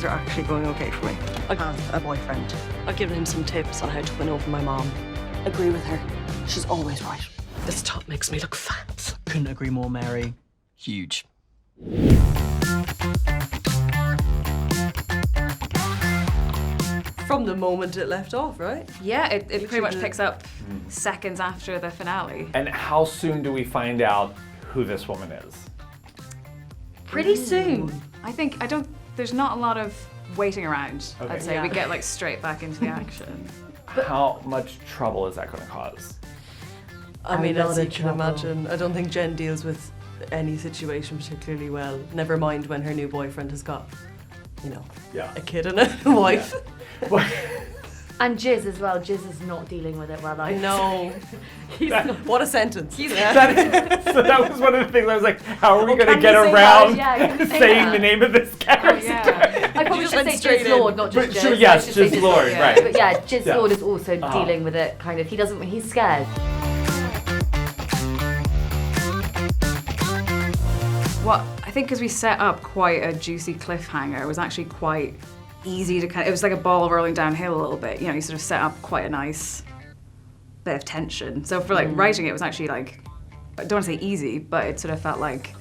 things are actually going okay for me. I have a boyfriend. I've given him some tips on how to win over my mom. Agree with her. She's always right. This top makes me look fat. Couldn't agree more, Mary. Huge. From the moment it left off, right? Yeah, it pretty much picks up seconds after the finale. And how soon do we find out who this woman is? Pretty soon. There's not a lot of waiting around, Okay. I'd say. Yeah. We get like straight back into the action. How much trouble is that going to cause? I mean, lot as you of can trouble. imagine, I don't think Jen deals with any situation particularly well. Never mind when her new boyfriend has got, Yeah. a kid and a wife. And Jizz as well. Jizz is not dealing with it well either. No. What a sentence. So that was one of the things I was like, how are we going to can get you say around that? Yeah, can you say saying that? the name of this character? Yeah. I probably just should went say straight Jizz in. Lord, not just But Jizz. sure, yes, I should say Jizz Lord, yeah. right. But yeah, Jizz Yeah. Lord is also Uh-huh. dealing with it, kind of. He's scared. I think because we set up quite a juicy cliffhanger, it was actually quite easy to it was like a ball rolling downhill a little bit. You sort of set up quite a nice bit of tension. So for writing it was actually like, I don't want to say easy, but it sort of felt like,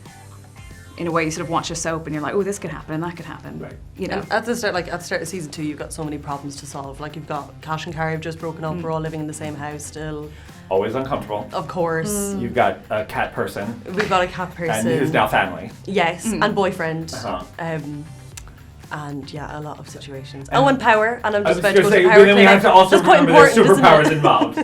in a way, you sort of watch a soap and you're like, oh, this could happen and that could happen. Right. And at the start of season 2, you've got so many problems to solve. Like, you've got Cash and Carrie have just broken up. We're all living in the same house still. Always uncomfortable. Of course. You've got a cat person We've got a cat person. and who's now family. Yes, and boyfriend. Uh-huh. And yeah, a lot of situations. And power, and I'm I just was about going to to go say, to but power then we have clinic. to also That's quite remember there's important, isn't superpowers it? involved.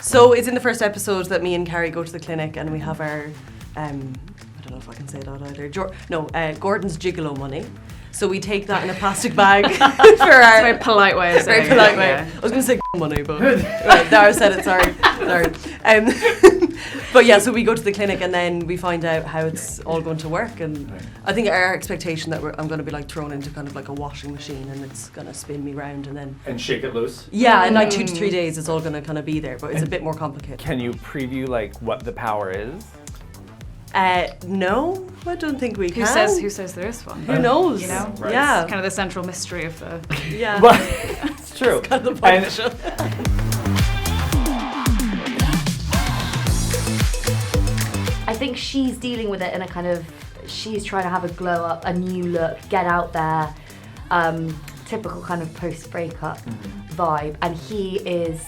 So it's in the first episode that me and Carrie go to the clinic and we have our, I don't know if I can say that either, Gordon's gigolo money. So we take that in a plastic bag for It's a our... very polite way of saying Very polite it. way. Yeah. I was going to say money, but right, Dara said it, sorry. But yeah, so we go to the clinic and then we find out how it's all going to work. And I think our expectation that I'm going to be like thrown into kind of like a washing machine and it's going to spin me round and then... And shake it loose. Yeah, in like 2 to 3 days it's all going to kind of be there, but it's a bit more complicated. Can you preview like what the power is? No, I don't think we can. Who says there is one? Who knows? You know? Right. Yeah. It's kind of the central mystery of the... Yeah. But it's true. Kind of the point of the show. I think she's dealing with it in a kind of, she's trying to have a glow up, a new look, get out there, typical kind of post-breakup vibe, and he is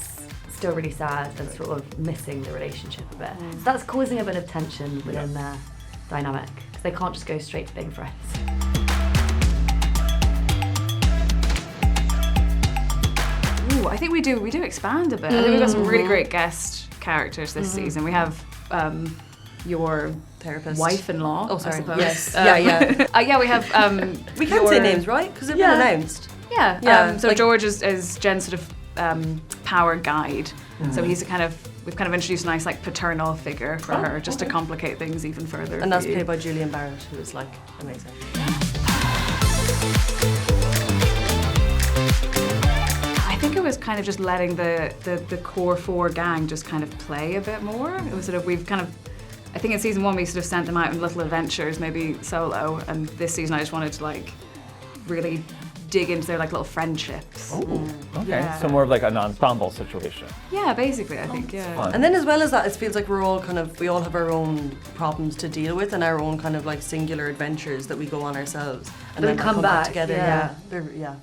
still really sad and sort of missing the relationship a bit. So that's causing a bit of tension within their dynamic, because they can't just go straight to being friends. Ooh, I think we do expand a bit. I think we've got some really great guest characters this season. We have your Therapist. wife-in-law. Oh, sorry. I suppose. Yes. Yeah. Yeah, we have. We can't say names, right? Because they've been announced. Yeah. Yeah, So like- George is Jen's sort of power guide. So we've kind of introduced a nice like paternal figure for her, just to complicate things even further. And that's for you. played by Julian Barrett, who is like amazing. I think it was kind of just letting the core 4 gang just kind of play a bit more. It was sort of, I think in season 1 we sort of sent them out on little adventures, maybe solo, and this season I just wanted to like really dig into their like little friendships. Ooh, okay. Yeah. So more of like an ensemble situation. Yeah, basically, I think, yeah. fun. And then as well as that, it feels like we all have our own problems to deal with and our own kind of like singular adventures that we go on ourselves. And Then then come back, together. yeah. Yeah.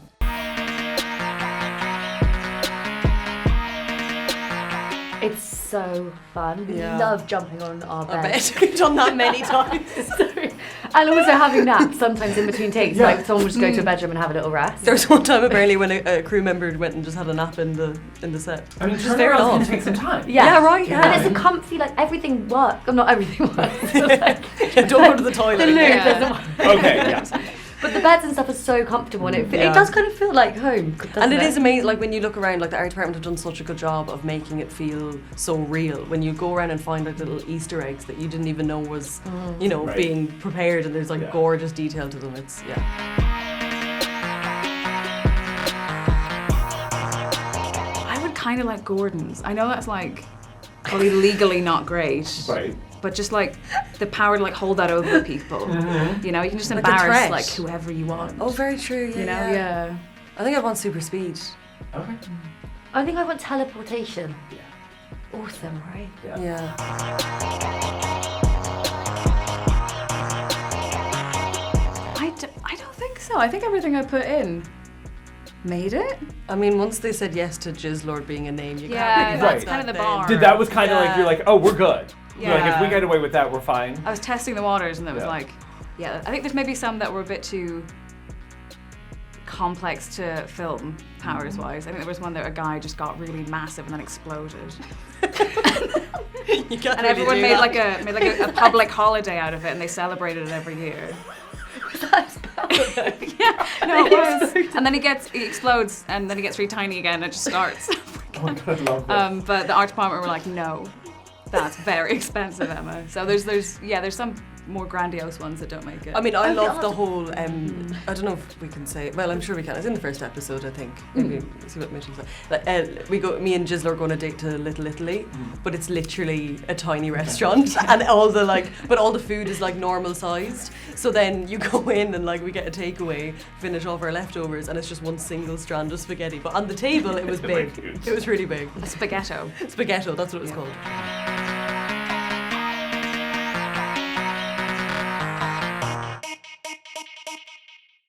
It's so fun. We Yeah. love jumping on our I bed. bet we've done that many times. Sorry. And also having naps sometimes in between takes. Yeah. Like someone would just go to a bedroom and have a little rest. There was one time apparently when a crew member went and just had a nap in the set. I mean, Which is fair enough. can take some time. Yeah, right, yeah. And it's a comfy, like everything works. Well, not everything works. So, like, Don't go to the toilet. the loo Yeah. doesn't work. Okay, yeah. But the beds and stuff are so comfortable, and Yeah. it does kind of feel like home. doesn't And it is amazing, like when you look around, like the art department have done such a good job of making it feel so real. When you go around and find like little Easter eggs that you didn't even know was, Right. being prepared, and there's like Yeah. gorgeous detail to them. It's, I would kind of like Gordon's. I know that's like probably legally not great, Right. but just like the power to like hold that over people. You know, you can just Like a embarrass threat. like whoever you want. Oh, very true. Yeah, you know, yeah. I think I want super speed. Okay. I think I want teleportation. Awesome, right? Yeah. I don't think so. I think everything I put in made it. I mean, once they said yes to Jizzlord being a name, you Yeah, can't really that's back kind of that the then. bar. Did that was kind of like, you're like, oh, we're good. You're like, if we Yeah. get away with that, we're fine. I was testing the waters and it was Yeah. like, yeah, I think there's maybe some that were a bit too complex to film powers wise. I think there was one that a guy just got really massive and then exploded. You can't And really everyone do made that. like a public holiday out of it and they celebrated it every year. Yeah, no, it was. And then he explodes and then he gets really tiny again and it just starts. Oh my God, I love that. But the art department were like, no, that's very expensive, Emma. So there's some more grandiose ones that don't make it. I mean, I Okay, love I'll the have whole. I don't know if we can say. Well, I'm sure we can. It's in the first episode, I think. Maybe see what Mitchell said. Like, me and Jizzler are going on a date to Little Italy, but it's literally a tiny restaurant, and all the food is like normal sized. So then you go in and like we get a takeaway, finish off our leftovers, and it's just one single strand of spaghetti. But on the table, it was big. Huge. It was really big. a spaghetto. Spaghetto. That's what it was Yeah. called.